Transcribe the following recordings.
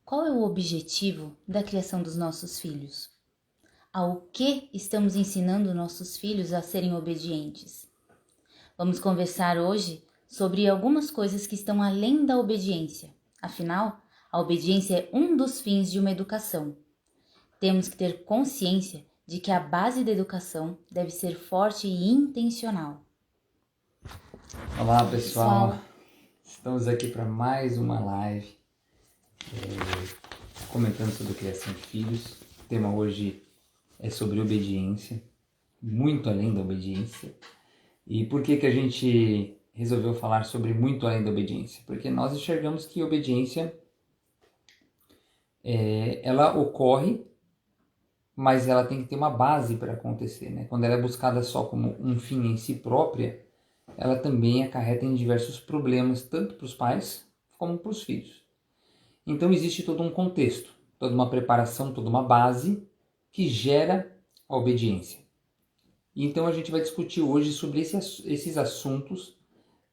Qual é o objetivo da criação dos nossos filhos? Ao que estamos ensinando nossos filhos a serem obedientes? Vamos conversar hoje sobre algumas coisas que estão além da obediência. Afinal, a obediência é um dos fins de uma educação. Temos que ter consciência de que a base da educação deve ser forte e intencional. Olá pessoal, estamos aqui para mais uma live comentando sobre a criação de filhos. O tema hoje é sobre obediência, muito além da obediência. E por que a gente resolveu falar sobre muito além da obediência? Porque nós enxergamos que obediência ela ocorre, mas ela tem que ter uma base para acontecer, né? Quando ela é buscada só como um fim em si própria, ela também acarreta em diversos problemas, tanto para os pais como para os filhos. Então existe todo um contexto, toda uma preparação, toda uma base que gera a obediência. Então a gente vai discutir hoje sobre esses assuntos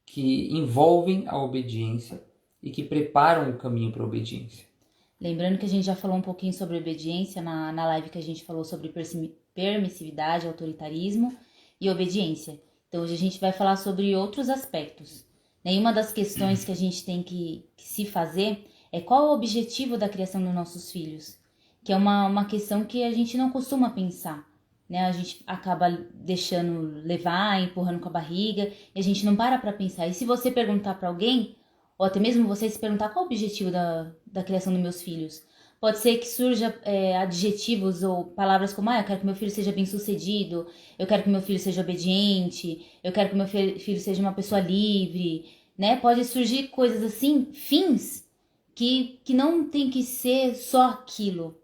que envolvem a obediência e que preparam o caminho para a obediência. Lembrando que a gente já falou um pouquinho sobre obediência na live que a gente falou sobre permissividade, autoritarismo e obediência. Então hoje a gente vai falar sobre outros aspectos. Nenhuma das questões que a gente tem que se fazer é qual o objetivo da criação dos nossos filhos, que é uma questão que a gente não costuma pensar, né? A gente acaba deixando levar, empurrando com a barriga, e a gente não para pensar. E se você perguntar para alguém, ou até mesmo você se perguntar qual o objetivo da criação dos meus filhos, pode ser que surja adjetivos ou palavras como eu quero que meu filho seja bem sucedido, eu quero que meu filho seja obediente, eu quero que meu filho seja uma pessoa livre, né? Pode surgir coisas assim, fins, que não tem que ser só aquilo,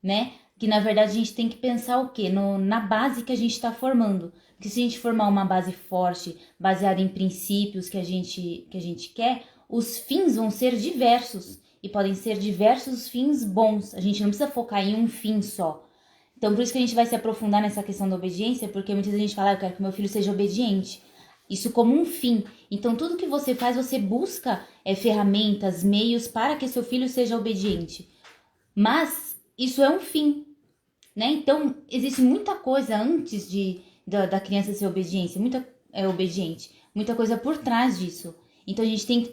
né? Que na verdade a gente tem que pensar o quê? Na base que a gente está formando. Porque se a gente formar uma base forte, baseada em princípios que a gente quer, os fins vão ser diversos. E podem ser diversos fins bons. A gente não precisa focar em um fim só. Então por isso que a gente vai se aprofundar nessa questão da obediência, porque muitas vezes a gente fala, eu quero que meu filho seja obediente. Isso como um fim. Então tudo que você faz, você busca ferramentas, meios para que seu filho seja obediente. Mas isso é um fim, né? Então existe muita coisa antes da criança ser obediente, muita coisa por trás disso. Então a gente tem que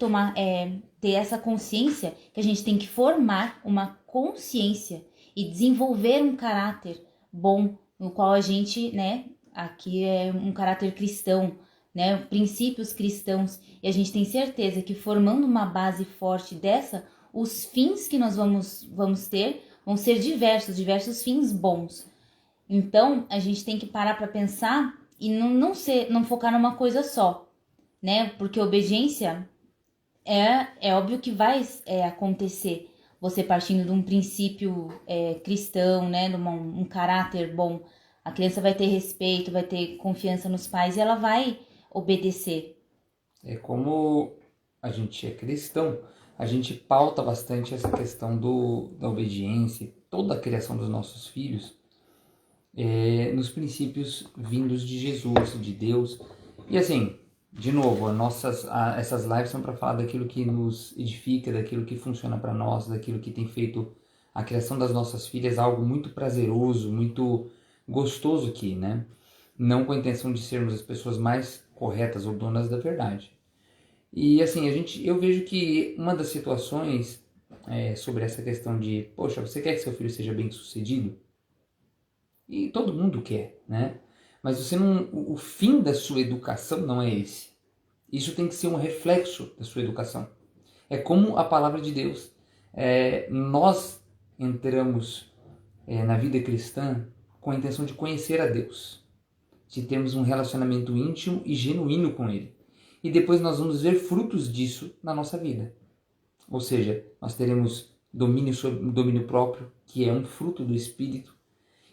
ter essa consciência que a gente tem que formar uma consciência e desenvolver um caráter bom, no qual a gente, né, aqui é um caráter cristão, né, princípios cristãos, e a gente tem certeza que formando uma base forte dessa, os fins que nós vamos ter vão ser diversos fins bons. Então, a gente tem que parar para pensar e não focar numa coisa só, né? Porque obediência é óbvio que vai acontecer. Você partindo de um princípio cristão, né? De um caráter bom. A criança vai ter respeito, vai ter confiança nos pais e ela vai obedecer. É como a gente é cristão, a gente pauta bastante essa questão da obediência, toda a criação dos nossos filhos, nos princípios vindos de Jesus, de Deus. E assim, de novo, essas lives são para falar daquilo que nos edifica, daquilo que funciona para nós, daquilo que tem feito a criação das nossas filhas algo muito prazeroso, muito gostoso aqui, né? Não com a intenção de sermos as pessoas mais corretas ou donas da verdade. E assim, eu vejo que uma das situações sobre essa questão de, poxa, você quer que seu filho seja bem sucedido? E todo mundo quer, né? Mas o fim da sua educação não é esse. Isso tem que ser um reflexo da sua educação. É como a palavra de Deus. Nós entramos na vida cristã com a intenção de conhecer a Deus, de termos um relacionamento íntimo e genuíno com Ele. E depois nós vamos ver frutos disso na nossa vida. Ou seja, nós teremos domínio próprio, que é um fruto do Espírito.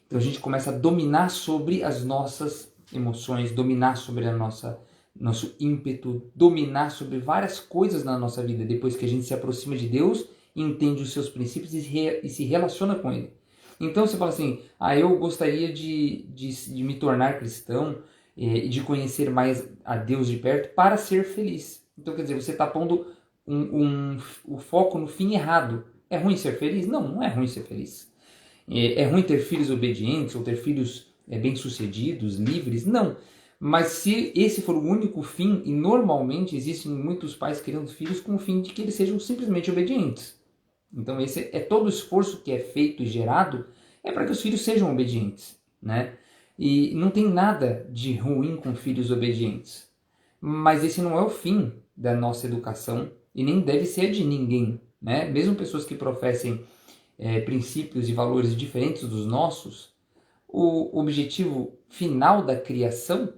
Então a gente começa a dominar sobre as nossas emoções, dominar sobre nosso ímpeto, dominar sobre várias coisas na nossa vida, depois que a gente se aproxima de Deus, entende os seus princípios e se relaciona com Ele. Então você fala assim, eu gostaria de me tornar cristão e de conhecer mais a Deus de perto para ser feliz. Então quer dizer, você está pondo o foco no fim errado. É ruim ser feliz? Não, não é ruim ser feliz. É ruim ter filhos obedientes ou ter filhos bem-sucedidos, livres? Não. Mas se esse for o único fim, e normalmente existem muitos pais criando filhos com o fim de que eles sejam simplesmente obedientes. Então esse é todo o esforço que é feito e gerado é para que os filhos sejam obedientes, né? E não tem nada de ruim com filhos obedientes. Mas esse não é o fim da nossa educação e nem deve ser de ninguém, né? Mesmo pessoas que professem princípios e valores diferentes dos nossos, o objetivo final da criação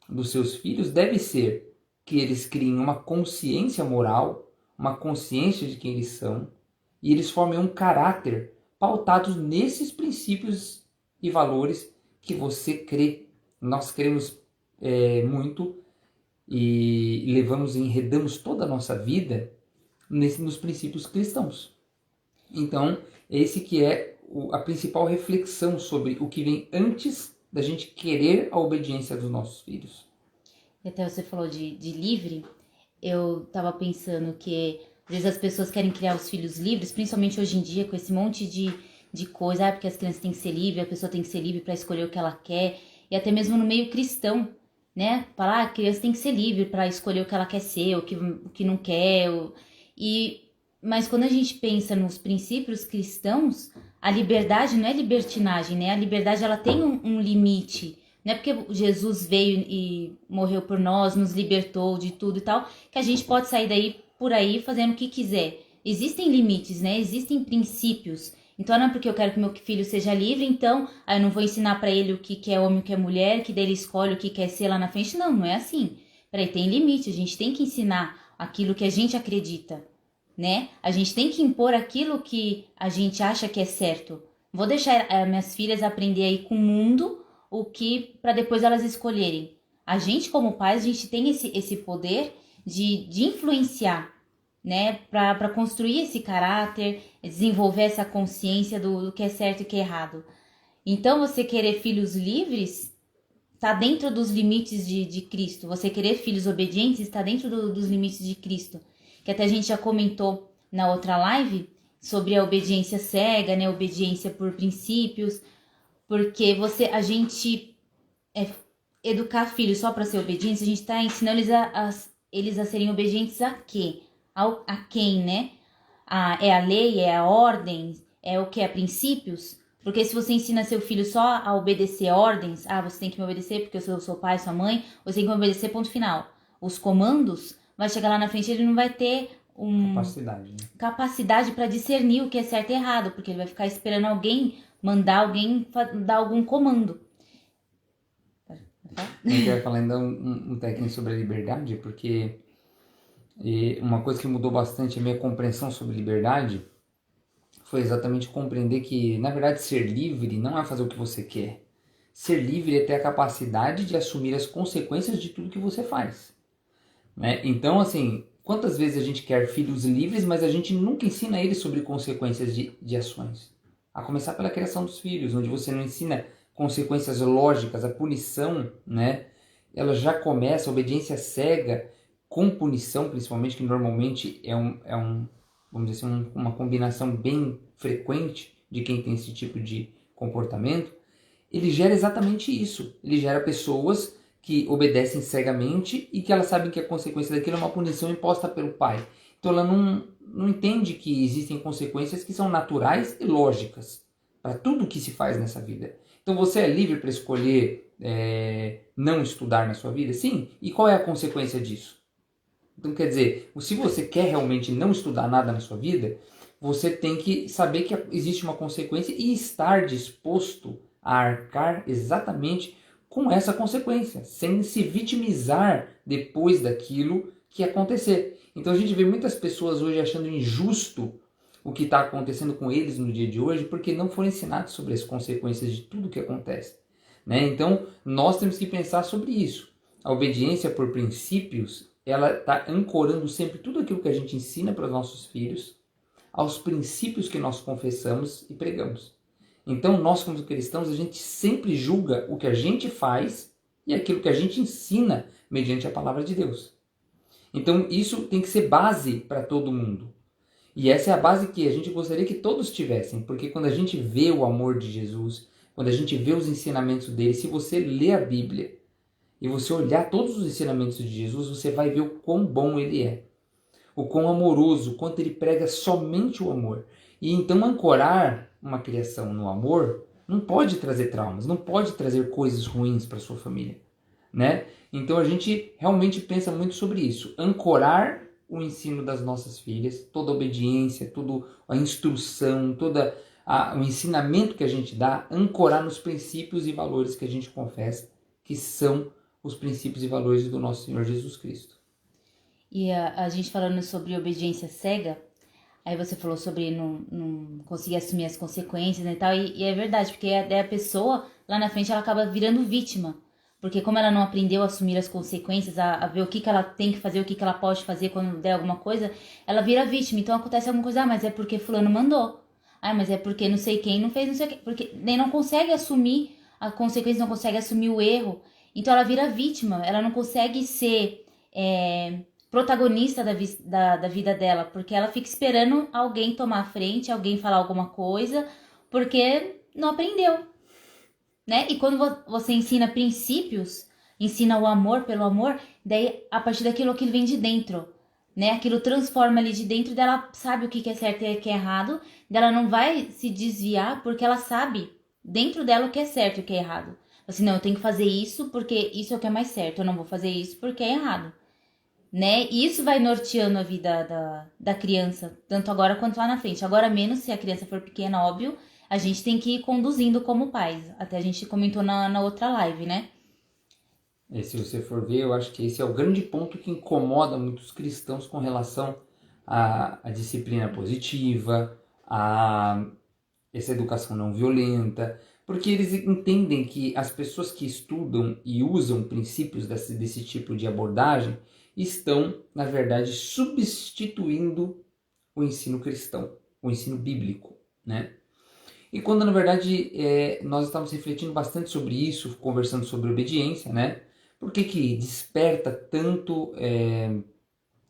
dos seus filhos deve ser que eles criem uma consciência moral, uma consciência de quem eles são, e eles formem um caráter pautados nesses princípios e valores que você crê. Nós cremos muito e enredamos toda a nossa vida nos princípios cristãos. Então, esse que é a principal reflexão sobre o que vem antes da gente querer a obediência dos nossos filhos. E até você falou de livre, eu tava pensando que às vezes as pessoas querem criar os filhos livres, principalmente hoje em dia, com esse monte de coisa, porque as crianças têm que ser livres, a pessoa tem que ser livre para escolher o que ela quer, e até mesmo no meio cristão, né? Falar, a criança tem que ser livre para escolher o que ela quer ser, o que não quer, mas quando a gente pensa nos princípios cristãos, a liberdade não é libertinagem, né? A liberdade, ela tem um limite. Não é porque Jesus veio e morreu por nós, nos libertou de tudo e tal, que a gente pode sair daí por aí fazendo o que quiser. Existem limites, né? Existem princípios. Então não é porque eu quero que meu filho seja livre, então eu não vou ensinar para ele o que é homem e o que é mulher, que dele escolhe o que quer ser lá na frente. Não, não é assim. Peraí, tem limite. A gente tem que ensinar aquilo que a gente acredita, né? A gente tem que impor aquilo que a gente acha que é certo. Vou deixar minhas filhas aprender aí com o mundo o que para depois elas escolherem. A gente como pais, a gente tem esse poder de influenciar, né? Para construir esse caráter, desenvolver essa consciência do que é certo e que é errado. Então você querer filhos livres está dentro dos limites de Cristo. Você querer filhos obedientes está dentro dos limites de Cristo. Que até a gente já comentou na outra live sobre a obediência cega, né? Obediência por princípios, porque a gente educar filhos só para ser obedientes, a gente está ensinando eles a serem obedientes a quê? A quem, né? É a lei, é a ordem, é o que? É princípios? Porque se você ensina seu filho só a obedecer ordens, você tem que me obedecer porque eu sou seu pai, sua mãe, você tem que me obedecer, ponto final. Os comandos, vai chegar lá na frente, ele não vai ter capacidade para discernir o que é certo e errado, porque ele vai ficar esperando alguém mandar alguém dar algum comando. Eu quero falar ainda um técnico sobre a liberdade, porque uma coisa que mudou bastante a minha compreensão sobre liberdade foi exatamente compreender que, na verdade, ser livre não é fazer o que você quer. Ser livre é ter a capacidade de assumir as consequências de tudo que você faz, né? Então, assim, quantas vezes a gente quer filhos livres, mas a gente nunca ensina eles sobre consequências de ações? A começar pela criação dos filhos, onde você não ensina consequências lógicas, a punição, né? Ela já começa, a obediência cega, com punição, principalmente, que normalmente vamos dizer assim, uma combinação bem frequente de quem tem esse tipo de comportamento. Ele gera exatamente isso. Ele gera pessoas que obedecem cegamente e que elas sabem que a consequência daquilo é uma punição imposta pelo pai. Então ela não entende que existem consequências que são naturais e lógicas para tudo que se faz nessa vida. Então você é livre para escolher não estudar na sua vida? Sim. E qual é a consequência disso? Então quer dizer, se você quer realmente não estudar nada na sua vida, você tem que saber que existe uma consequência e estar disposto a arcar exatamente com essa consequência, sem se vitimizar depois daquilo que acontecer. Então a gente vê muitas pessoas hoje achando injusto o que está acontecendo com eles no dia de hoje, porque não foram ensinados sobre as consequências de tudo que acontece, né? Então nós temos que pensar sobre isso. A obediência por princípios, ela está ancorando sempre tudo aquilo que a gente ensina para os nossos filhos, aos princípios que nós confessamos e pregamos. Então nós como cristãos, a gente sempre julga o que a gente faz e aquilo que a gente ensina mediante a palavra de Deus. Então isso tem que ser base para todo mundo. E essa é a base que a gente gostaria que todos tivessem, porque quando a gente vê o amor de Jesus, quando a gente vê os ensinamentos dele, se você lê a Bíblia e você olhar todos os ensinamentos de Jesus, você vai ver o quão bom ele é, o quão amoroso, o quanto ele prega somente o amor. E então ancorar uma criação no amor não pode trazer traumas, não pode trazer coisas ruins para sua família, né? Então a gente realmente pensa muito sobre isso, ancorar o ensino das nossas filhas, toda a obediência, toda a instrução, o ensinamento que a gente dá, ancorar nos princípios e valores que a gente confessa, que são os princípios e valores do nosso Senhor Jesus Cristo. E a gente falando sobre obediência cega, aí você falou sobre não conseguir assumir as consequências, né, e tal, e é verdade, porque daí a pessoa, lá na frente, ela acaba virando vítima. Porque como ela não aprendeu a assumir as consequências, a ver o que ela tem que fazer, o que ela pode fazer quando der alguma coisa, ela vira vítima. Então acontece alguma coisa, mas é porque fulano mandou. Mas é porque não sei quem não fez, não sei o que. Porque nem não consegue assumir a consequência, não consegue assumir o erro. Então ela vira vítima, ela não consegue ser protagonista da vida dela, porque ela fica esperando alguém tomar a frente, alguém falar alguma coisa, porque não aprendeu, né? E quando você ensina princípios, ensina o amor pelo amor, daí a partir daquilo aquilo vem de dentro, né? Aquilo transforma ali de dentro dela, sabe o que é certo e o que é errado, dela não vai se desviar porque ela sabe dentro dela o que é certo e o que é errado. Assim, não, eu tenho que fazer isso porque isso é o que é mais certo, eu não vou fazer isso porque é errado, né? E isso vai norteando a vida da criança, tanto agora quanto lá na frente. Agora menos se a criança for pequena, óbvio, a gente tem que ir conduzindo como pais. Até a gente comentou na outra live, né? E se você for ver, eu acho que esse é o grande ponto que incomoda muitos cristãos com relação à disciplina positiva, a essa educação não violenta, porque eles entendem que as pessoas que estudam e usam princípios desse tipo de abordagem estão, na verdade, substituindo o ensino cristão, o ensino bíblico, né? E quando, na verdade, nós estamos refletindo bastante sobre isso, conversando sobre obediência, né? Por que que desperta tanto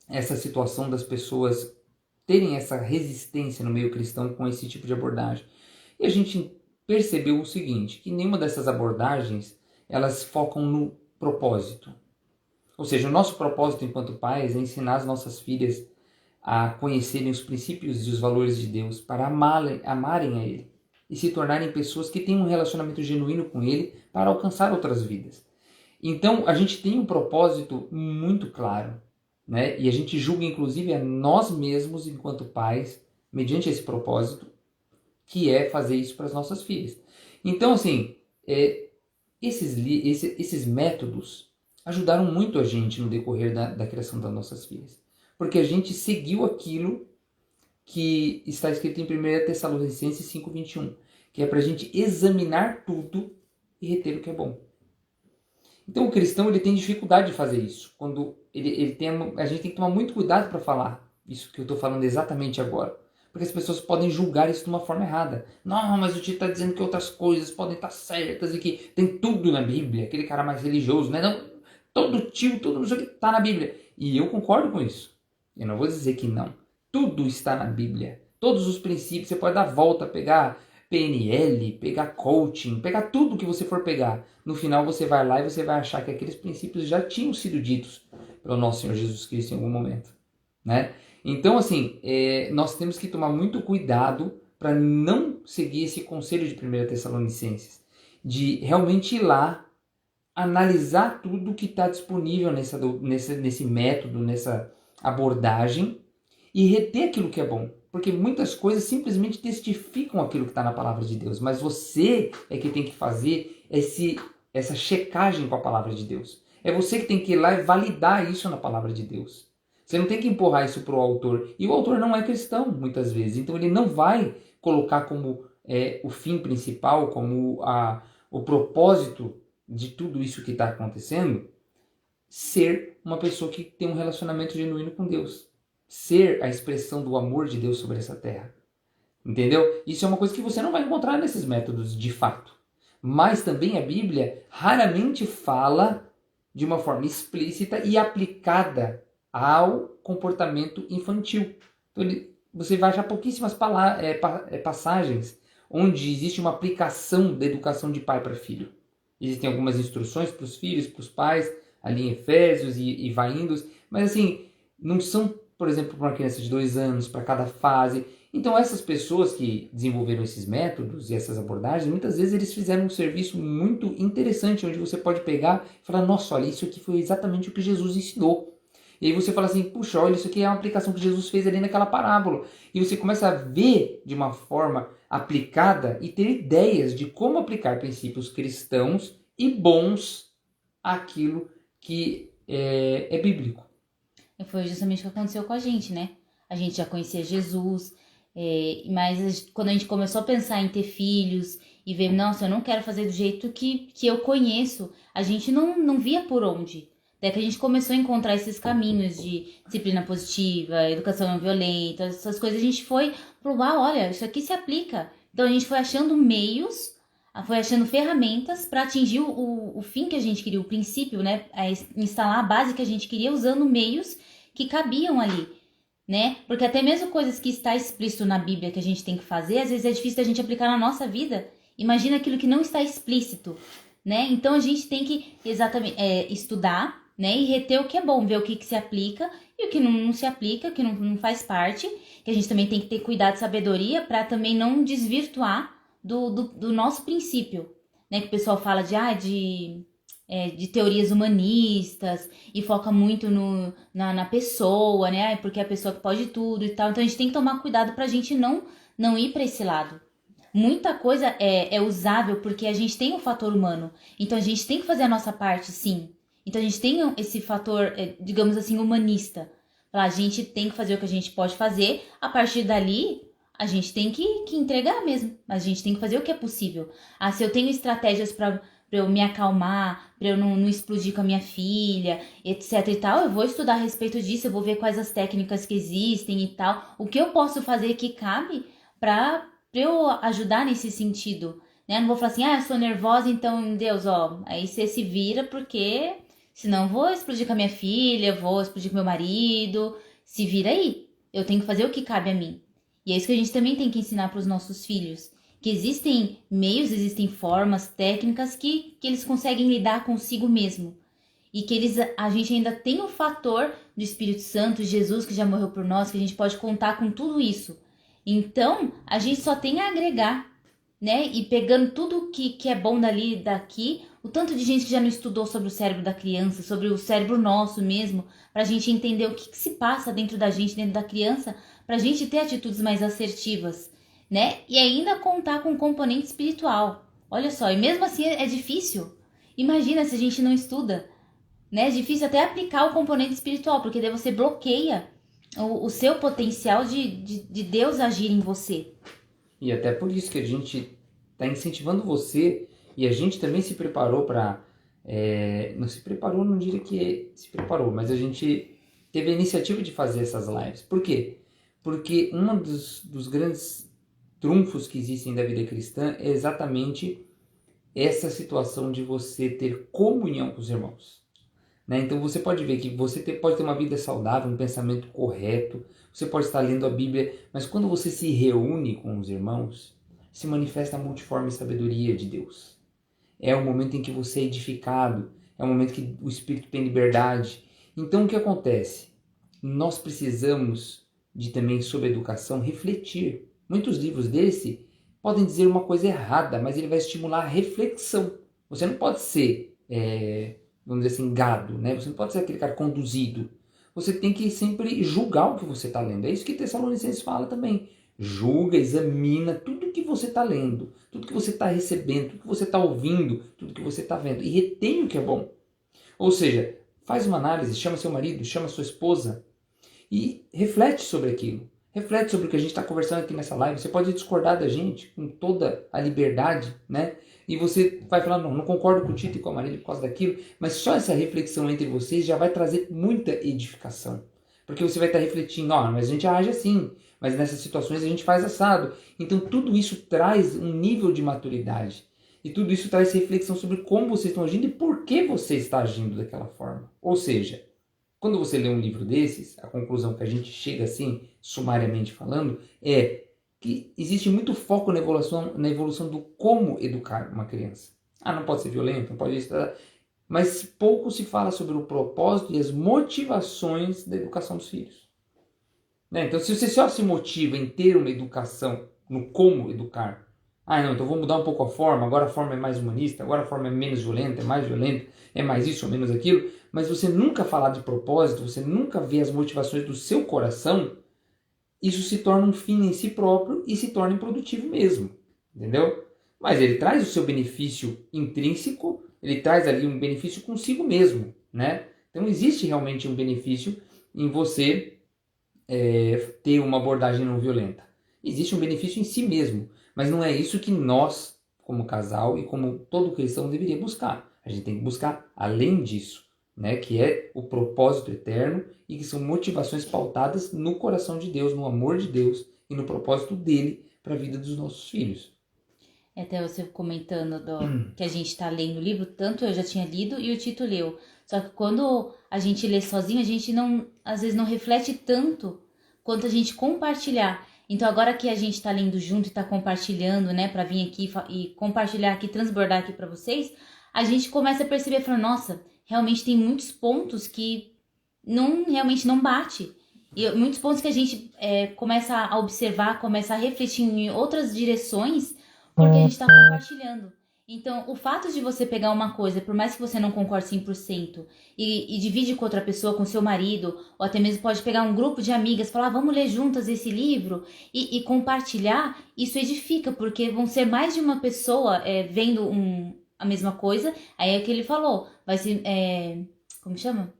essa situação das pessoas terem essa resistência no meio cristão com esse tipo de abordagem? E a gente percebeu o seguinte, que nenhuma dessas abordagens, elas focam no propósito. Ou seja, o nosso propósito enquanto pais é ensinar as nossas filhas a conhecerem os princípios e os valores de Deus para amarem a Ele e se tornarem pessoas que têm um relacionamento genuíno com Ele para alcançar outras vidas. Então, a gente tem um propósito muito claro, né? E a gente julga, inclusive, a nós mesmos, enquanto pais, mediante esse propósito, que é fazer isso para as nossas filhas. Então, assim, esses métodos ajudaram muito a gente no decorrer da criação das nossas filhas. Porque a gente seguiu aquilo que está escrito em 1 Tessalonicenses 5:21, que é para a gente examinar tudo e reter o que é bom. Então o cristão ele tem dificuldade de fazer isso. Quando a gente tem que tomar muito cuidado para falar isso que eu estou falando exatamente agora. Porque as pessoas podem julgar isso de uma forma errada. Não, mas o tio está dizendo que outras coisas podem estar certas e que tem tudo na Bíblia. Aquele cara mais religioso, né? Não, todo tio, tudo isso aqui está na Bíblia. E eu concordo com isso. Eu não vou dizer que não. Tudo está na Bíblia. Todos os princípios, você pode dar volta, pegar PNL, pegar coaching, pegar tudo que você for pegar. No final você vai lá e você vai achar que aqueles princípios já tinham sido ditos pelo nosso Senhor Jesus Cristo em algum momento, né? Então, assim, nós temos que tomar muito cuidado para não seguir esse conselho de 1 Tessalonicenses, de realmente ir lá, analisar tudo que está disponível nesse método, nessa abordagem e reter aquilo que é bom. Porque muitas coisas simplesmente testificam aquilo que está na palavra de Deus, mas você é que tem que fazer essa checagem com a palavra de Deus. É você que tem que ir lá e validar isso na palavra de Deus. Você não tem que empurrar isso para o autor. E o autor não é cristão, muitas vezes. Então ele não vai colocar como o fim principal, como o propósito de tudo isso que está acontecendo, ser uma pessoa que tem um relacionamento genuíno com Deus. Ser a expressão do amor de Deus sobre essa terra. Entendeu? Isso é uma coisa que você não vai encontrar nesses métodos de fato. Mas também a Bíblia raramente fala de uma forma explícita e aplicada ao comportamento infantil. Então você vai achar pouquíssimas passagens onde existe uma aplicação da educação de pai para filho. Existem algumas instruções para os filhos, para os pais, ali em Efésios e vai indo, mas assim, não são, por exemplo, para uma criança de 2 anos, para cada fase. Então essas pessoas que desenvolveram esses métodos e essas abordagens, muitas vezes eles fizeram um serviço muito interessante, onde você pode pegar e falar, nossa, olha, isso aqui foi exatamente o que Jesus ensinou. E aí você fala assim, puxa, olha, isso aqui é uma aplicação que Jesus fez ali naquela parábola. E você começa a ver de uma forma aplicada e ter ideias de como aplicar princípios cristãos e bons àquilo que é bíblico. E foi justamente o que aconteceu com a gente, né? A gente já conhecia Jesus, mas quando a gente começou a pensar em ter filhos e ver, nossa, eu não quero fazer do jeito que eu conheço, a gente não via por onde. Até que a gente começou a encontrar esses caminhos de disciplina positiva, educação não violenta, essas coisas, a gente foi provar, olha, isso aqui se aplica. Então a gente foi achando meios, foi achando ferramentas para atingir o fim que a gente queria, o princípio, né? A instalar a base que a gente queria usando meios que cabiam ali, né? Porque até mesmo coisas que está explícito na Bíblia que a gente tem que fazer, às vezes é difícil da gente aplicar na nossa vida. Imagina aquilo que não está explícito, né? Então a gente tem que exatamente estudar, né? E reter o que é bom, ver o que se aplica e o que não se aplica, o que não faz parte. Que a gente também tem que ter cuidado e sabedoria para também não desvirtuar do nosso princípio, né? Que o pessoal fala de teorias humanistas e foca muito na pessoa, né? Porque é a pessoa que pode tudo e tal. Então a gente tem que tomar cuidado pra gente não ir para esse lado. Muita coisa é usável porque a gente tem o fator humano. Então a gente tem que fazer a nossa parte, sim. Então a gente tem esse fator, digamos assim, humanista. A gente tem que fazer o que a gente pode fazer. A partir dali, a gente tem que entregar mesmo. Mas a gente tem que fazer o que é possível. Se eu tenho estratégias para eu me acalmar, para eu não explodir com a minha filha, etc e tal, eu vou estudar a respeito disso, eu vou ver quais as técnicas que existem e tal. O que eu posso fazer que cabe para eu ajudar nesse sentido, né? Eu não vou falar assim, eu sou nervosa, então, Deus, aí você se vira porque senão eu vou explodir com a minha filha, vou explodir com meu marido, se vira aí. Eu tenho que fazer o que cabe a mim. E é isso que a gente também tem que ensinar para os nossos filhos. Que existem meios, existem formas, técnicas que eles conseguem lidar consigo mesmo. E que a gente ainda tem o fator do Espírito Santo, Jesus que já morreu por nós, que a gente pode contar com tudo isso. Então, a gente só tem a agregar, né? E pegando tudo que é bom daqui, o tanto de gente que já não estudou sobre o cérebro da criança, sobre o cérebro nosso mesmo, pra gente entender o que se passa dentro da gente, dentro da criança, pra gente ter atitudes mais assertivas, né? E ainda contar com um componente espiritual. Olha só, e mesmo assim é difícil. Imagina se a gente não estuda, né? É difícil até aplicar o componente espiritual, porque daí você bloqueia o seu potencial de Deus agir em você. E até por isso que a gente está incentivando você, e a gente também se preparou para... não se preparou, não diria que se preparou, mas a gente teve a iniciativa de fazer essas lives. Por quê? Porque um dos grandes trunfos que existem da vida cristã é exatamente essa situação de você ter comunhão com os irmãos. Né? Então você pode ver que você pode ter uma vida saudável, um pensamento correto, você pode estar lendo a Bíblia, mas quando você se reúne com os irmãos, se manifesta a multiforme sabedoria de Deus. É o momento em que você é edificado, é o momento que o Espírito tem liberdade. Então o que acontece? Nós precisamos de também, sobre educação, refletir. Muitos livros desse podem dizer uma coisa errada, mas ele vai estimular a reflexão. Você não pode ser... vamos dizer assim, gado, né? Você não pode ser aquele cara conduzido. Você tem que sempre julgar o que você está lendo. É isso que Tessalonicenses fala também. Julga, examina tudo que você está lendo, tudo que você está recebendo, tudo que você está ouvindo, tudo que você está vendo. E retém o que é bom. Ou seja, faz uma análise, chama seu marido, chama sua esposa e reflete sobre aquilo. Reflete sobre o que a gente está conversando aqui nessa live. Você pode discordar da gente com toda a liberdade, né? E você vai falar, não concordo com o Tito e com a Marília por causa daquilo, mas só essa reflexão entre vocês já vai trazer muita edificação. Porque você vai estar refletindo, mas a gente age assim, mas nessas situações a gente faz assado. Então tudo isso traz um nível de maturidade. E tudo isso traz reflexão sobre como vocês estão agindo e por que você está agindo daquela forma. Ou seja, Quando você lê um livro desses, a conclusão que a gente chega assim, sumariamente falando, é que existe muito foco na evolução do como educar uma criança. Ah, não pode ser violento, não pode isso, mas pouco se fala sobre o propósito e as motivações da educação dos filhos. Né? Então, se você só se motiva em ter uma educação no como educar, ah, não, então vou mudar um pouco a forma, agora a forma é mais humanista, agora a forma é menos violenta, é mais violenta, é mais isso ou menos aquilo, mas você nunca falar de propósito, você nunca vê as motivações do seu coração, isso se torna um fim em si próprio e se torna improdutivo mesmo, entendeu? Mas ele traz o seu benefício intrínseco, ele traz ali um benefício consigo mesmo, né? Então existe realmente um benefício em você ter uma abordagem não violenta. Existe um benefício em si mesmo, mas não é isso que nós, como casal e como todo cristão, deveria buscar. A gente tem que buscar além disso, né? Que é o propósito eterno e que são motivações pautadas no coração de Deus, no amor de Deus e no propósito dele para a vida dos nossos filhos. Até você comentando que a gente tá lendo o livro, tanto eu já tinha lido e o Tito leu. Só que quando a gente lê sozinho, a gente não, às vezes não reflete tanto quanto a gente compartilhar. Então agora que a gente tá lendo junto e tá compartilhando, né, pra vir aqui e compartilhar aqui, transbordar aqui pra vocês, a gente começa a perceber, falando, nossa, realmente tem muitos pontos que realmente não bate. E muitos pontos que a gente começa a observar, começa a refletir em outras direções, porque a gente está compartilhando. Então, o fato de você pegar uma coisa, por mais que você não concorde 100%, e divide com outra pessoa, com seu marido, ou até mesmo pode pegar um grupo de amigas, falar, vamos ler juntas esse livro, e compartilhar, isso edifica, porque vão ser mais de uma pessoa vendo a mesma coisa. Aí é o que ele falou, vai ser, como chama?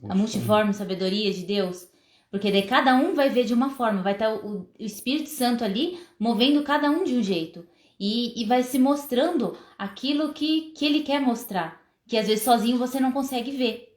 A multiforme sabedoria de Deus. Porque daí cada um vai ver de uma forma, vai estar o Espírito Santo ali movendo cada um de um jeito. E vai se mostrando aquilo que ele quer mostrar, que às vezes sozinho você não consegue ver.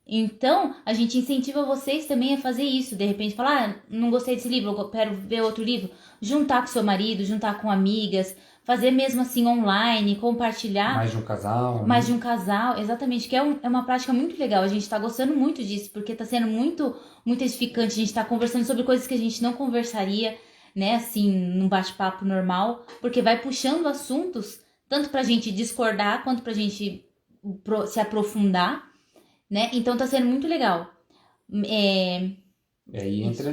Então, a gente incentiva vocês também a fazer isso. De repente, falar, não gostei desse livro, eu quero ver outro livro. Juntar com seu marido, juntar com amigas, fazer mesmo assim online, compartilhar. Mais de um casal. Mais né? de um casal, exatamente, que é uma prática muito legal. A gente tá gostando muito disso, porque tá sendo muito, muito edificante. A gente tá conversando sobre coisas que a gente não conversaria, né, assim, num bate-papo normal, porque vai puxando assuntos, tanto pra gente discordar, quanto pra gente se aprofundar, né? Então tá sendo muito legal. Aí entra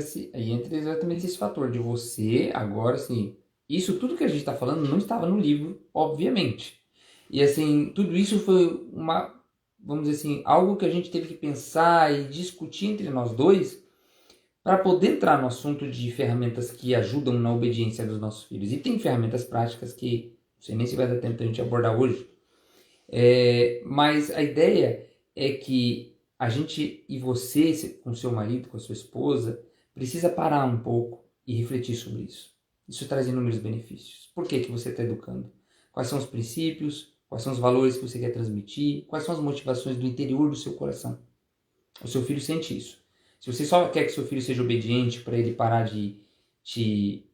exatamente esse fator de você, agora, assim, isso tudo que a gente está falando não estava no livro, obviamente. E, assim, tudo isso foi vamos dizer assim, algo que a gente teve que pensar e discutir entre nós dois para poder entrar no assunto de ferramentas que ajudam na obediência dos nossos filhos. E tem ferramentas práticas que, não sei nem se vai dar tempo de a gente abordar hoje, mas a ideia é que a gente e você, com seu marido, com a sua esposa, precisa parar um pouco e refletir sobre isso. Isso traz inúmeros benefícios. Por que você está educando? Quais são os princípios? Quais são os valores que você quer transmitir? Quais são as motivações do interior do seu coração? O seu filho sente isso. Se você só quer que seu filho seja obediente para ele parar de te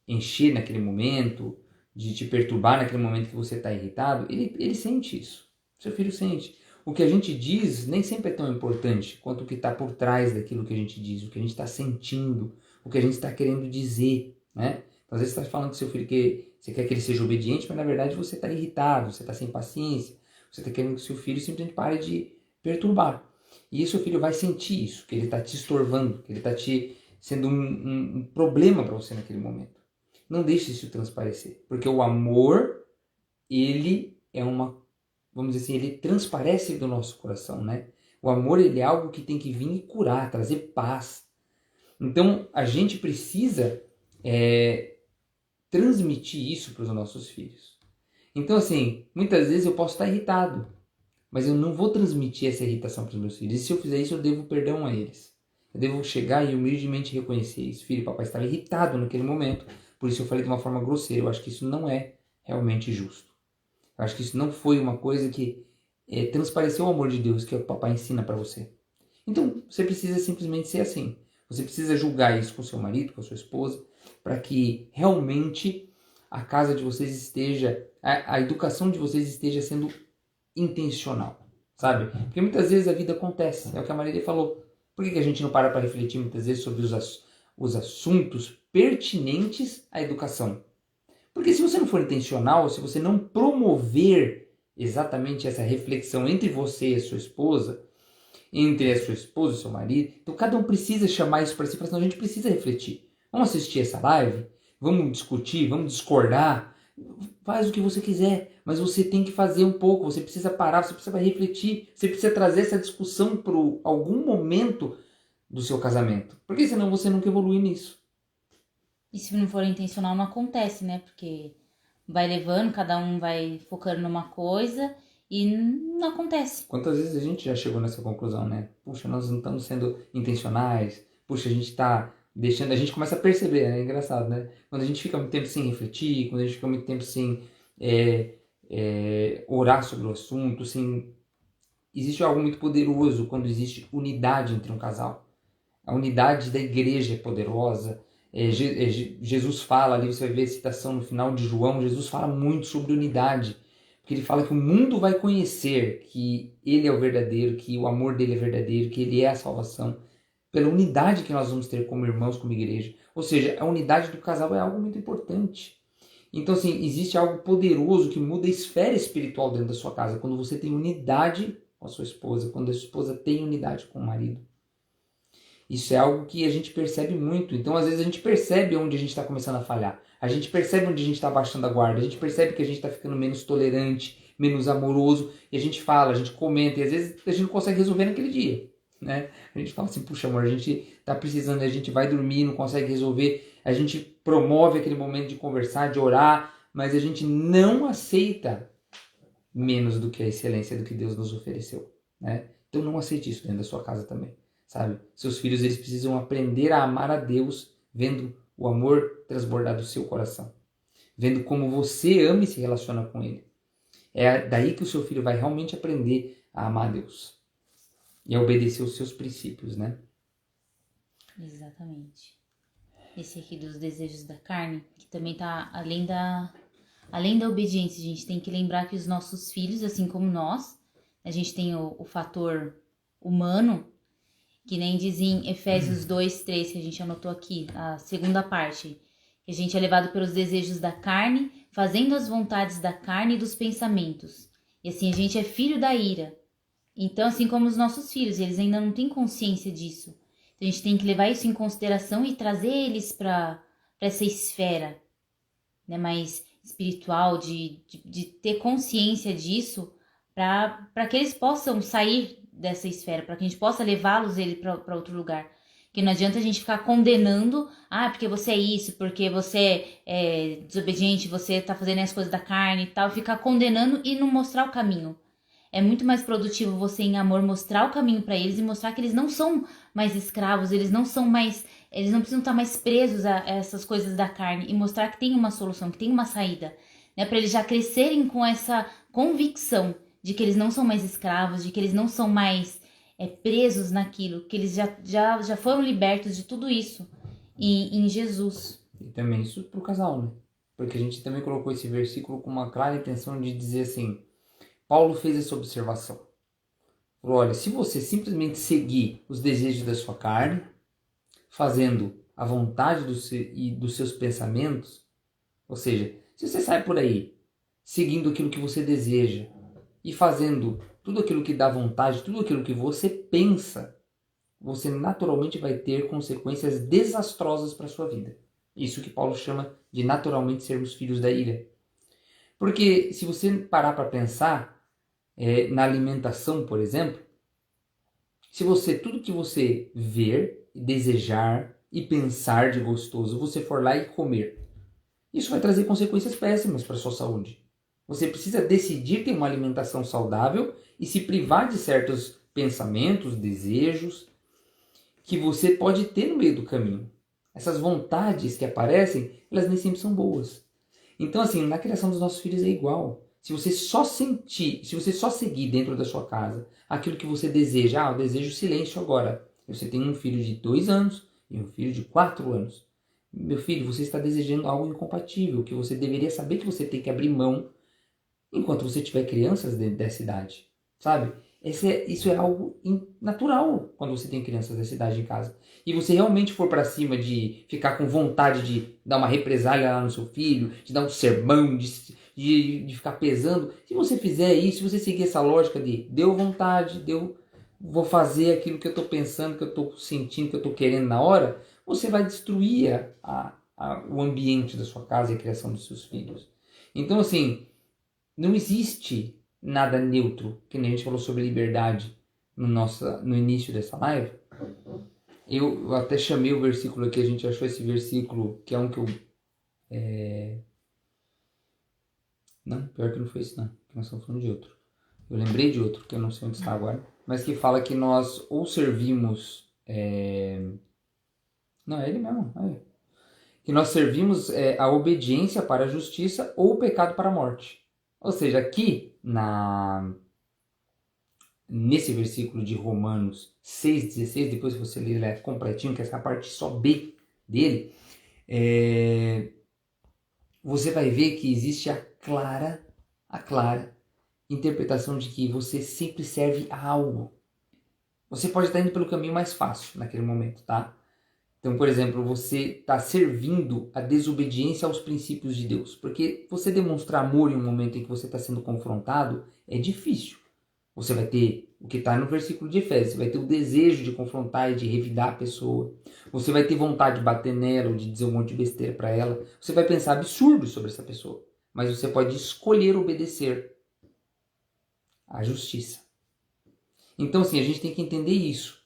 encher naquele momento, de te perturbar naquele momento que você está irritado, ele sente isso. Seu filho sente. O que a gente diz nem sempre é tão importante quanto o que está por trás daquilo que a gente diz, o que a gente está sentindo, o que a gente está querendo dizer, né? Então, às vezes você está falando com seu filho que você quer que ele seja obediente, mas na verdade você está irritado, você está sem paciência, você está querendo que seu filho simplesmente pare de perturbar. E seu filho vai sentir isso, que ele está te estorvando, que ele está sendo um problema para você naquele momento. Não deixe isso transparecer, porque o amor, ele é vamos dizer assim, ele transparece do nosso coração, né? O amor, ele é algo que tem que vir e curar, trazer paz. Então, a gente precisa transmitir isso para os nossos filhos. Então, assim, muitas vezes eu posso estar irritado, mas eu não vou transmitir essa irritação para os meus filhos. E se eu fizer isso, eu devo perdão a eles. Eu devo chegar e humildemente reconhecer isso. Filho, papai estava irritado naquele momento, por isso eu falei de uma forma grosseira. Eu acho que isso não é realmente justo. Eu acho que isso não foi uma coisa que transpareceu o amor de Deus que o papai ensina para você. Então, você precisa simplesmente ser assim. Você precisa julgar isso com seu marido, com a sua esposa, para que realmente a casa de vocês esteja, a educação de vocês esteja sendo intencional. sabe? Porque muitas vezes a vida acontece, é o que a Marília falou. Por que a gente não para refletir muitas vezes sobre os assuntos pertinentes à educação? Porque se você não for intencional, se você não promover exatamente essa reflexão entre você e a sua esposa, entre a sua esposa e o seu marido, então cada um precisa chamar isso para si, porque senão a gente precisa refletir. Vamos assistir essa live? Vamos discutir? Vamos discordar? Faz o que você quiser, mas você tem que fazer um pouco, você precisa parar, você precisa refletir, você precisa trazer essa discussão para algum momento do seu casamento, porque senão você nunca evolui nisso. E se não for intencional, não acontece, né? Porque vai levando, cada um vai focando numa coisa e não acontece. Quantas vezes a gente já chegou nessa conclusão, né? Puxa, nós não estamos sendo intencionais, puxa, a gente está deixando, a gente começa a perceber, é engraçado, né? Quando a gente fica muito tempo sem refletir, quando a gente fica muito tempo sem orar sobre o assunto, sem... Existe algo muito poderoso quando existe unidade entre um casal. A unidade da igreja é poderosa. Jesus fala ali, você vai ver a citação no final de João, Jesus fala muito sobre unidade. Porque ele fala que o mundo vai conhecer que ele é o verdadeiro, que o amor dele é verdadeiro, que ele é a salvação. Pela unidade que nós vamos ter como irmãos, como igreja. Ou seja, a unidade do casal é algo muito importante. Então, assim, existe algo poderoso que muda a esfera espiritual dentro da sua casa. Quando você tem unidade com a sua esposa, quando a sua esposa tem unidade com o marido. Isso é algo que a gente percebe muito. Então, às vezes, a gente percebe onde a gente está começando a falhar. A gente percebe onde a gente está baixando a guarda. A gente percebe que a gente está ficando menos tolerante, menos amoroso. E a gente fala, a gente comenta. E às vezes a gente não consegue resolver naquele dia. Né? A gente fala assim, puxa amor, a gente está precisando, a gente vai dormir, não consegue resolver. A gente promove aquele momento de conversar, de orar. Mas a gente não aceita menos do que a excelência do que Deus nos ofereceu. Né? Então não aceite isso dentro da sua casa também. Sabe? Seus filhos, eles precisam aprender a amar a Deus, vendo o amor transbordar do seu coração. Vendo como você ama e se relaciona com Ele. É daí que o seu filho vai realmente aprender a amar a Deus. E a obedecer os seus princípios, né? Exatamente. Esse aqui dos desejos da carne, que também tá além da obediência, a gente tem que lembrar que os nossos filhos, assim como nós, a gente tem o fator humano, que nem diz em Efésios 2:3, que a gente anotou aqui, a segunda parte, que a gente é levado pelos desejos da carne, fazendo as vontades da carne e dos pensamentos. E assim, a gente é filho da ira. Então, assim como os nossos filhos, eles ainda não têm consciência disso. Então, a gente tem que levar isso em consideração e trazer eles para essa esfera, né, mais espiritual, de ter consciência disso, para que eles possam sair dessa esfera, para que a gente possa levá-los para outro lugar. Que não adianta a gente ficar condenando, porque você é isso, porque você é desobediente, você tá fazendo as coisas da carne e tal, ficar condenando e não mostrar o caminho. É muito mais produtivo você, em amor, mostrar o caminho para eles e mostrar que eles não são mais escravos, eles não precisam estar mais presos a essas coisas da carne, e mostrar que tem uma solução, que tem uma saída, né? Para eles já crescerem com essa convicção de que eles não são mais escravos, de que eles não são mais presos naquilo, que eles já foram libertos de tudo isso em Jesus. E também isso para o casal, né? Porque a gente também colocou esse versículo com uma clara intenção de dizer assim, Paulo fez essa observação. Falou, olha, se você simplesmente seguir os desejos da sua carne, fazendo a vontade dos seus pensamentos, ou seja, se você sai por aí seguindo aquilo que você deseja e fazendo tudo aquilo que dá vontade, tudo aquilo que você pensa, você naturalmente vai ter consequências desastrosas para a sua vida. Isso que Paulo chama de naturalmente sermos filhos da ira. Porque se você parar para pensar na alimentação, por exemplo, se tudo que você ver, desejar e pensar de gostoso, você for lá e comer, isso vai trazer consequências péssimas para a sua saúde. Você precisa decidir ter uma alimentação saudável e se privar de certos pensamentos, desejos que você pode ter no meio do caminho. Essas vontades que aparecem, elas nem sempre são boas. Então, assim, na criação dos nossos filhos é igual. Se você só seguir dentro da sua casa aquilo que você deseja, eu desejo silêncio agora. Você tem um filho de 2 anos e um filho de 4 anos. Meu filho, você está desejando algo incompatível, que você deveria saber que você tem que abrir mão enquanto você tiver crianças dessa idade, sabe? Isso é algo natural quando você tem crianças dessa idade em casa. E você realmente for para cima de ficar com vontade de dar uma represália lá no seu filho, de dar um sermão, de ficar pesando. Se você fizer isso, se você seguir essa lógica de deu vontade, vou fazer aquilo que eu estou pensando, que eu estou sentindo, que eu estou querendo na hora, você vai destruir o ambiente da sua casa e a criação dos seus filhos. Então, assim, não existe nada neutro, que nem a gente falou sobre liberdade no início dessa live. Eu até chamei o versículo aqui, a gente achou esse versículo, que é um que eu... Não, pior que não foi esse não, que nós estamos falando de outro. Eu lembrei de outro, que eu não sei onde está agora, mas que fala que nós ou servimos... Não, é ele mesmo, que nós servimos a obediência para a justiça ou o pecado para a morte. Ou seja, aqui nesse versículo de Romanos 6,16, depois que você ler ele completinho, que é essa parte só B dele, você vai ver que existe a clara interpretação de que você sempre serve a algo. Você pode estar indo pelo caminho mais fácil naquele momento, tá? Então, por exemplo, você está servindo a desobediência aos princípios de Deus. Porque você demonstrar amor em um momento em que você está sendo confrontado é difícil. Você vai ter o que está no versículo de Efésios. Você vai ter o desejo de confrontar e de revidar a pessoa. Você vai ter vontade de bater nela ou de dizer um monte de besteira para ela. Você vai pensar absurdo sobre essa pessoa. Mas você pode escolher obedecer à justiça. Então, assim, a gente tem que entender isso.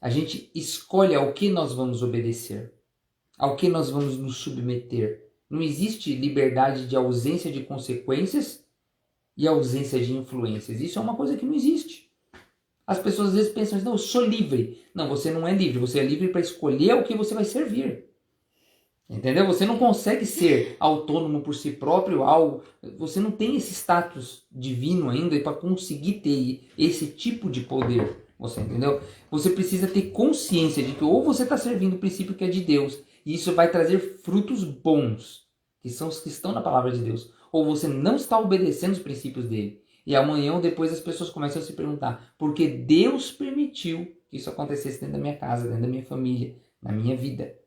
A gente escolhe ao que nós vamos obedecer, ao que nós vamos nos submeter. Não existe liberdade de ausência de consequências e ausência de influências. Isso é uma coisa que não existe. As pessoas às vezes pensam, não, eu sou livre. Não, você não é livre. Você é livre para escolher ao que você vai servir. Entendeu? Você não consegue ser autônomo por si próprio. Você não tem esse status divino ainda para conseguir ter esse tipo de poder. Você entendeu? Você precisa ter consciência de que ou você está servindo o princípio que é de Deus, e isso vai trazer frutos bons, que são os que estão na palavra de Deus, ou você não está obedecendo os princípios dele. E amanhã ou depois as pessoas começam a se perguntar, por que Deus permitiu que isso acontecesse dentro da minha casa, dentro da minha família, na minha vida?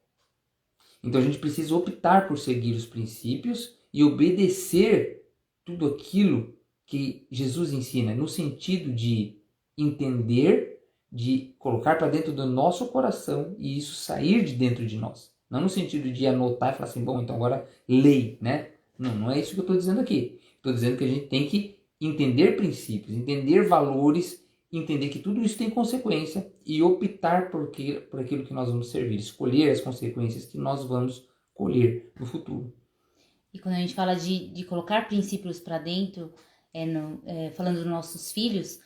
Então a gente precisa optar por seguir os princípios e obedecer tudo aquilo que Jesus ensina, no sentido de entender, de colocar para dentro do nosso coração e isso sair de dentro de nós. Não no sentido de anotar e falar assim, bom, então agora lei, né? Não, não é isso que eu estou dizendo aqui. Estou dizendo que a gente tem que entender princípios, entender valores, entender que tudo isso tem consequência e optar por aquilo que nós vamos servir, escolher as consequências que nós vamos colher no futuro. E quando a gente fala de colocar princípios para dentro, falando dos nossos filhos,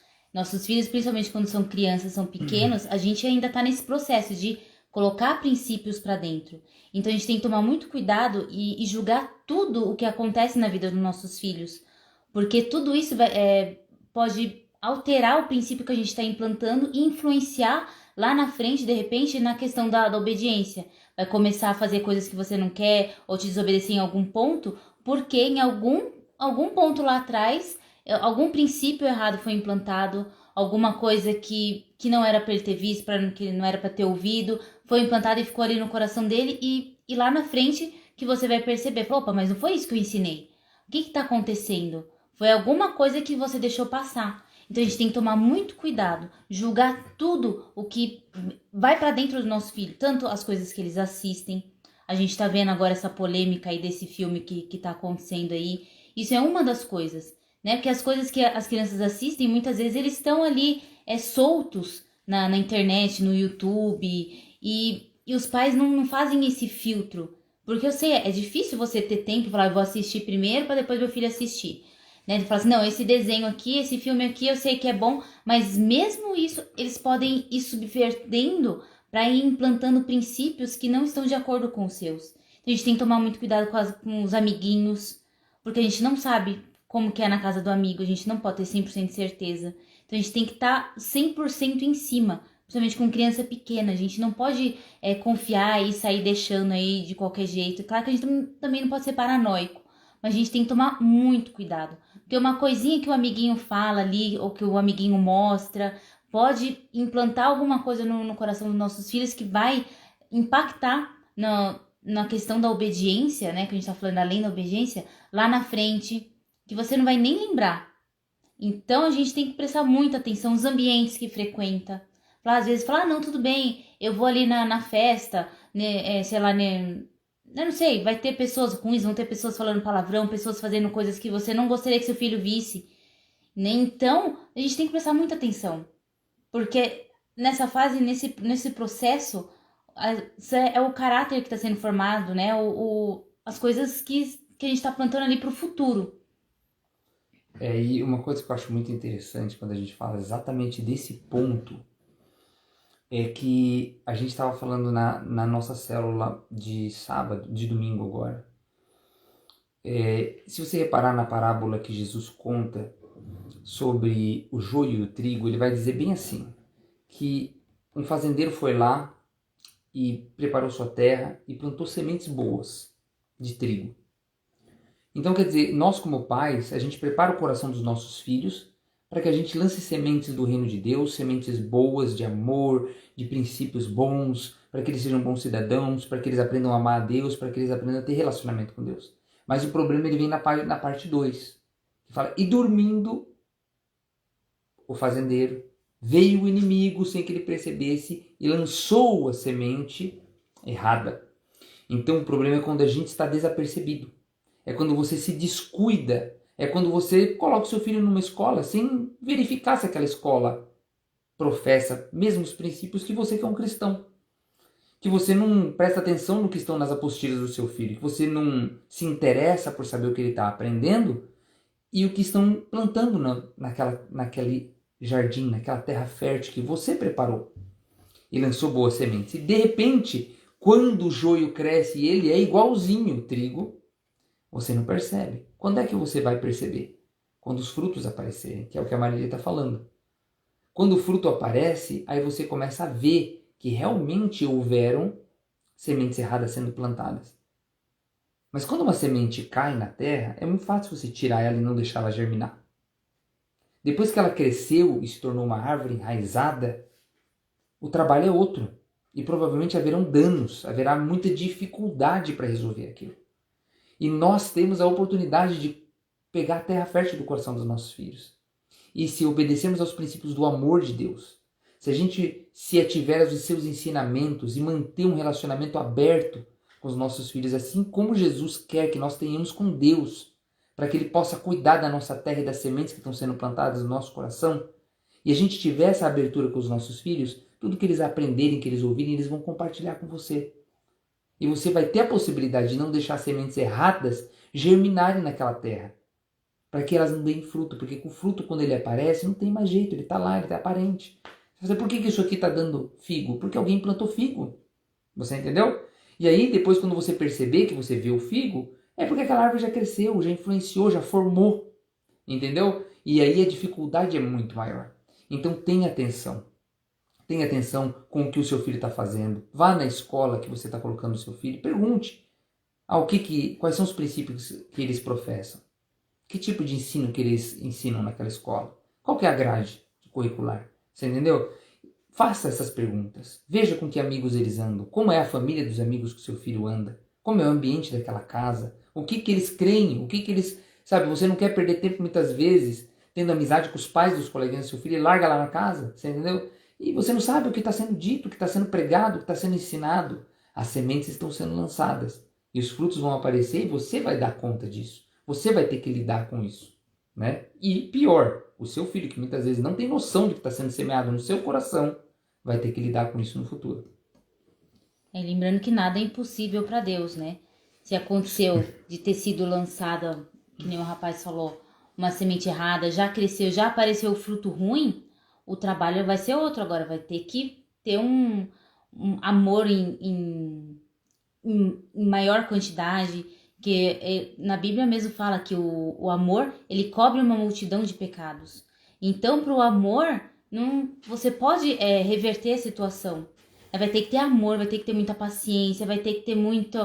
principalmente quando são crianças, são pequenos, a gente ainda está nesse processo de colocar princípios para dentro. Então a gente tem que tomar muito cuidado e julgar tudo o que acontece na vida dos nossos filhos, porque tudo isso pode alterar o princípio que a gente está implantando e influenciar lá na frente, de repente, na questão da obediência. Vai começar a fazer coisas que você não quer ou te desobedecer em algum ponto, porque em algum ponto lá atrás, algum princípio errado foi implantado, alguma coisa que não era para ele ter visto, que não era para ter ouvido, foi implantado e ficou ali no coração dele e lá na frente que você vai perceber, opa, mas não foi isso que eu ensinei. O que está acontecendo? Foi alguma coisa que você deixou passar. Então a gente tem que tomar muito cuidado, julgar tudo o que vai para dentro do nosso filho, tanto as coisas que eles assistem. A gente tá vendo agora essa polêmica aí desse filme que tá acontecendo aí. Isso é uma das coisas, né? Porque as coisas que as crianças assistem, muitas vezes eles estão ali soltos na internet, no YouTube, e os pais não fazem esse filtro. Porque eu sei, é difícil você ter tempo e falar, eu vou assistir primeiro para depois meu filho assistir. Né? Ele fala assim, não, esse desenho aqui, esse filme aqui, eu sei que é bom, mas mesmo isso, eles podem ir subvertendo para ir implantando princípios que não estão de acordo com os seus. Então a gente tem que tomar muito cuidado com os amiguinhos, porque a gente não sabe como que é na casa do amigo, a gente não pode ter 100% de certeza. Então a gente tem que estar 100% em cima, principalmente com criança pequena. A gente não pode confiar e sair deixando aí de qualquer jeito. Claro que a gente também não pode ser paranoico, mas a gente tem que tomar muito cuidado. Porque uma coisinha que o amiguinho fala ali, ou que o amiguinho mostra, pode implantar alguma coisa no coração dos nossos filhos que vai impactar na questão da obediência, né? Que a gente tá falando além da obediência, lá na frente, que você não vai nem lembrar. Então a gente tem que prestar muita atenção nos ambientes que frequenta. Às vezes falar, não, tudo bem, eu vou ali na festa, né, sei lá, né, eu não sei, vai ter pessoas ruins, vão ter pessoas falando palavrão, pessoas fazendo coisas que você não gostaria que seu filho visse. Né? Então, a gente tem que prestar muita atenção. Porque nessa fase, nesse processo, é o caráter que está sendo formado, né? As coisas que a gente está plantando ali para o futuro. E uma coisa que eu acho muito interessante quando a gente fala exatamente desse ponto é que a gente estava falando na nossa célula de sábado, de domingo agora. Se você reparar na parábola que Jesus conta sobre o joio e o trigo, ele vai dizer bem assim, que um fazendeiro foi lá e preparou sua terra e plantou sementes boas de trigo. Então, quer dizer, nós como pais, a gente prepara o coração dos nossos filhos para que a gente lance sementes do reino de Deus, sementes boas, de amor, de princípios bons, para que eles sejam bons cidadãos, para que eles aprendam a amar a Deus, para que eles aprendam a ter relacionamento com Deus. Mas o problema ele vem na parte 2, que fala, e dormindo o fazendeiro, veio o inimigo sem que ele percebesse e lançou a semente errada. Então o problema é quando a gente está desapercebido. É quando você se descuida. É quando você coloca o seu filho numa escola sem verificar se aquela escola professa mesmos princípios que você que é um cristão. Que você não presta atenção no que estão nas apostilas do seu filho. Que você não se interessa por saber o que ele está aprendendo e o que estão plantando naquele jardim, naquela terra fértil que você preparou e lançou boas sementes. E de repente, quando o joio cresce e ele é igualzinho o trigo, você não percebe. Quando é que você vai perceber? Quando os frutos aparecerem, que é o que a Marília está falando. Quando o fruto aparece, aí você começa a ver que realmente houveram sementes erradas sendo plantadas. Mas quando uma semente cai na terra, é muito fácil você tirar ela e não deixar ela germinar. Depois que ela cresceu e se tornou uma árvore enraizada, o trabalho é outro. E provavelmente haverão danos, haverá muita dificuldade para resolver aquilo. E nós temos a oportunidade de pegar a terra fértil do coração dos nossos filhos. E se obedecermos aos princípios do amor de Deus, se a gente se ativer aos seus ensinamentos e manter um relacionamento aberto com os nossos filhos, assim como Jesus quer que nós tenhamos com Deus, para que Ele possa cuidar da nossa terra e das sementes que estão sendo plantadas no nosso coração, e a gente tiver essa abertura com os nossos filhos, tudo que eles aprenderem, que eles ouvirem, eles vão compartilhar com você. E você vai ter a possibilidade de não deixar sementes erradas germinarem naquela terra, para que elas não deem fruto, porque o fruto, quando ele aparece, não tem mais jeito, ele está lá, ele está aparente. Você fala, por que isso aqui está dando figo? Porque alguém plantou figo. Você entendeu? E aí, depois, quando você perceber que você vê o figo, é porque aquela árvore já cresceu, já influenciou, já formou. Entendeu? E aí a dificuldade é muito maior. Então tenha atenção. Tenha atenção com o que o seu filho está fazendo. Vá na escola que você está colocando o seu filho. Pergunte quais são os princípios que eles professam. Que tipo de ensino que eles ensinam naquela escola? Qual que é a grade curricular? Você entendeu? Faça essas perguntas. Veja com que amigos eles andam. Como é a família dos amigos que o seu filho anda? Como é o ambiente daquela casa? O que eles creem? O que eles... Sabe, você não quer perder tempo muitas vezes tendo amizade com os pais dos coleguinhas do seu filho e larga lá na casa. Você entendeu? E você não sabe o que está sendo dito, o que está sendo pregado, o que está sendo ensinado. As sementes estão sendo lançadas. E os frutos vão aparecer e você vai dar conta disso. Você vai ter que lidar com isso, né? E pior, o seu filho, que muitas vezes não tem noção de que está sendo semeado no seu coração, vai ter que lidar com isso no futuro. Lembrando que nada é impossível para Deus, né? Se aconteceu de ter sido lançada, que nem o rapaz falou, uma semente errada, já cresceu, já apareceu o fruto ruim, o trabalho vai ser outro agora. Vai ter que ter um amor em maior quantidade, que na Bíblia mesmo fala que o amor, ele cobre uma multidão de pecados. Então, para o amor, você pode reverter a situação. Vai ter que ter amor, vai ter que ter muita paciência, vai ter que ter muito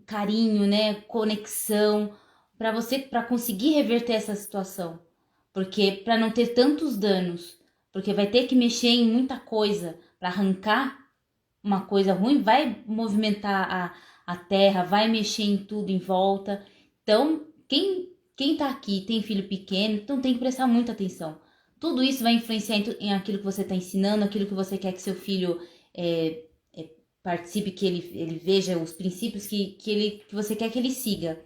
carinho, né, conexão, para conseguir reverter essa situação. Porque para não ter tantos danos, porque vai ter que mexer em muita coisa para arrancar uma coisa ruim, vai movimentar a terra, vai mexer em tudo em volta. Então, quem tá aqui tem filho pequeno, então tem que prestar muita atenção. Tudo isso vai influenciar em aquilo que você está ensinando, aquilo que você quer que seu filho participe, que ele veja os princípios que você quer que ele siga.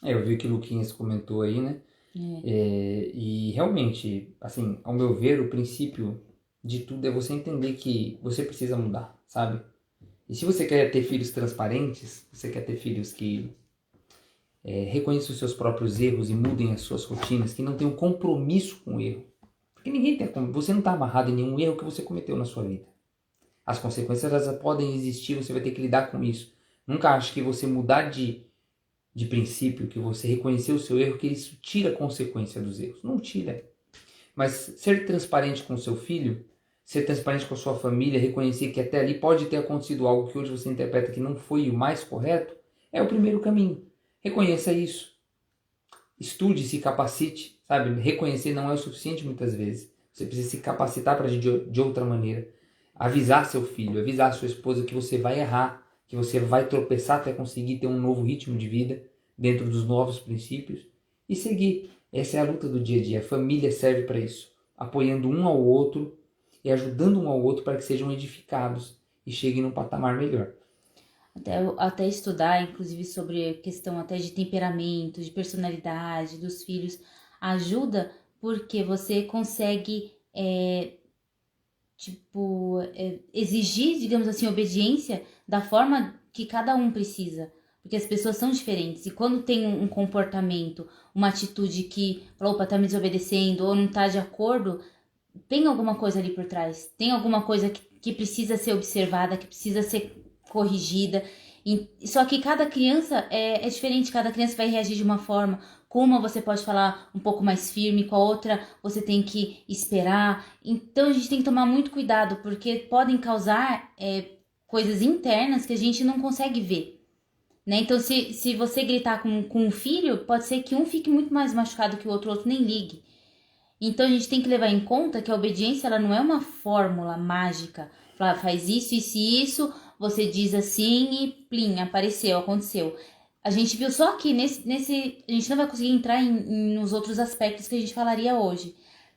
Eu vi que o Luquinhas comentou aí, né? E realmente, assim, ao meu ver, o princípio de tudo é você entender que você precisa mudar, sabe? E se você quer ter filhos transparentes, você quer ter filhos que reconheçam os seus próprios erros e mudem as suas rotinas, que não tenham compromisso com o erro. Porque você não está amarrado em nenhum erro que você cometeu na sua vida. As consequências elas podem existir, você vai ter que lidar com isso. Nunca ache que você mudar de princípio, que você reconhecer o seu erro, que isso tira a consequência dos erros. Não tira. Mas ser transparente com o seu filho, ser transparente com a sua família, reconhecer que até ali pode ter acontecido algo que hoje você interpreta que não foi o mais correto, é o primeiro caminho. Reconheça isso. Estude, se capacite, sabe? Reconhecer não é o suficiente muitas vezes. Você precisa se capacitar para agir de outra maneira. Avisar seu filho, avisar sua esposa que você vai errar, que você vai tropeçar até conseguir ter um novo ritmo de vida dentro dos novos princípios e seguir. Essa é a luta do dia a dia. A família serve para isso, apoiando um ao outro e ajudando um ao outro para que sejam edificados e cheguem num patamar melhor. Até estudar, inclusive, sobre a questão até de temperamento, de personalidade dos filhos, ajuda porque você consegue exigir, digamos assim, obediência da forma que cada um precisa. Porque as pessoas são diferentes. E quando tem um comportamento, uma atitude que, opa, tá me desobedecendo ou não tá de acordo, tem alguma coisa ali por trás. Tem alguma coisa que precisa ser observada, que precisa ser corrigida. Só que cada criança é diferente, cada criança vai reagir de uma forma. Com uma você pode falar um pouco mais firme, com a outra você tem que esperar. Então a gente tem que tomar muito cuidado, porque podem causar coisas internas que a gente não consegue ver. Né? Então se você gritar com um filho, pode ser que um fique muito mais machucado que o outro nem ligue. Então a gente tem que levar em conta que a obediência ela não é uma fórmula mágica. Faz isso, isso e isso, você diz assim e plim, apareceu, aconteceu. A gente viu só que a gente não vai conseguir entrar nos outros aspectos que a gente falaria hoje.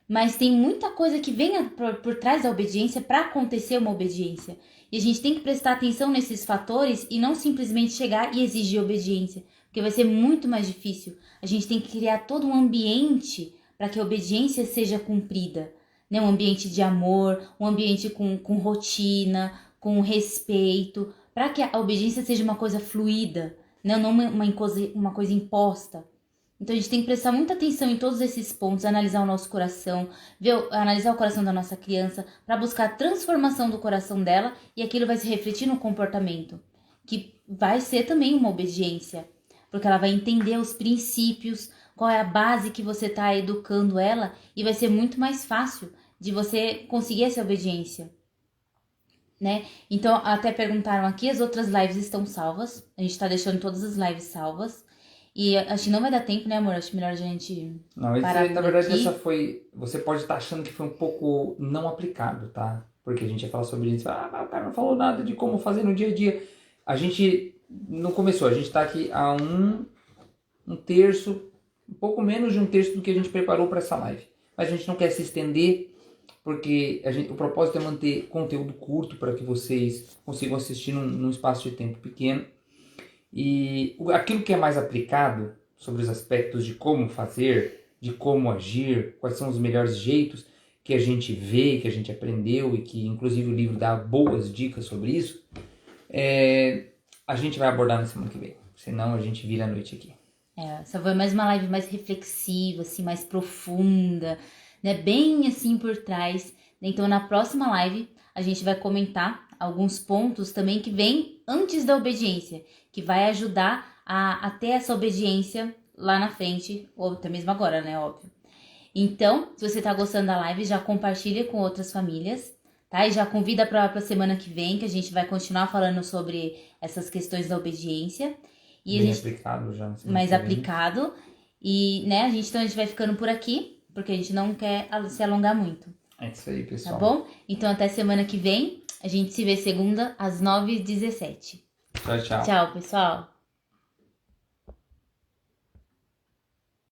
Mas tem muita coisa que vem por trás da obediência para acontecer uma obediência. E a gente tem que prestar atenção nesses fatores e não simplesmente chegar e exigir obediência. Porque vai ser muito mais difícil. A gente tem que criar todo um ambiente para que a obediência seja cumprida. Né? Um ambiente de amor, um ambiente com rotina, com respeito, para que a obediência seja uma coisa fluida, não uma coisa imposta. Então a gente tem que prestar muita atenção em todos esses pontos, analisar o nosso coração, analisar o coração da nossa criança, para buscar a transformação do coração dela, e aquilo vai se refletir no comportamento, que vai ser também uma obediência, porque ela vai entender os princípios, qual é a base que você está educando ela, e vai ser muito mais fácil de você conseguir essa obediência. Né? Então, até perguntaram aqui, as outras lives estão salvas. A gente tá deixando todas as lives salvas. E acho que não vai dar tempo, né, amor? Acho melhor a gente parar na verdade, aqui. essa foi... Você pode estar achando que foi um pouco não aplicado, tá? Porque a gente ia falar sobre isso. O cara não falou nada de como fazer no dia a dia. A gente não começou. A gente tá aqui a um terço, um pouco menos de um terço do que a gente preparou para essa live. Mas a gente não quer se estender, porque o propósito é manter conteúdo curto para que vocês consigam assistir num espaço de tempo pequeno. E aquilo que é mais aplicado sobre os aspectos de como fazer, de como agir, quais são os melhores jeitos que a gente vê, que a gente aprendeu e que inclusive o livro dá boas dicas sobre isso, a gente vai abordar na semana que vem. Senão a gente vira a noite aqui. Essa foi mais uma live mais reflexiva, assim, mais profunda, né? Bem assim por trás. Então na próxima live a gente vai comentar alguns pontos também que vêm antes da obediência, que vai ajudar a ter essa obediência lá na frente, ou até mesmo agora, né, óbvio. Então, se você tá gostando da live, já compartilha com outras famílias, tá? E já convida pra semana que vem, que a gente vai continuar falando sobre essas questões da obediência. E Bem a gente aplicado já. na semana mais que vem. aplicado. E, né, então a gente vai ficando por aqui, porque a gente não quer se alongar muito, É isso aí, tá pessoal. bom? Então até semana que vem, a gente se vê segunda às 9h17. Tchau, tchau. Tchau, pessoal!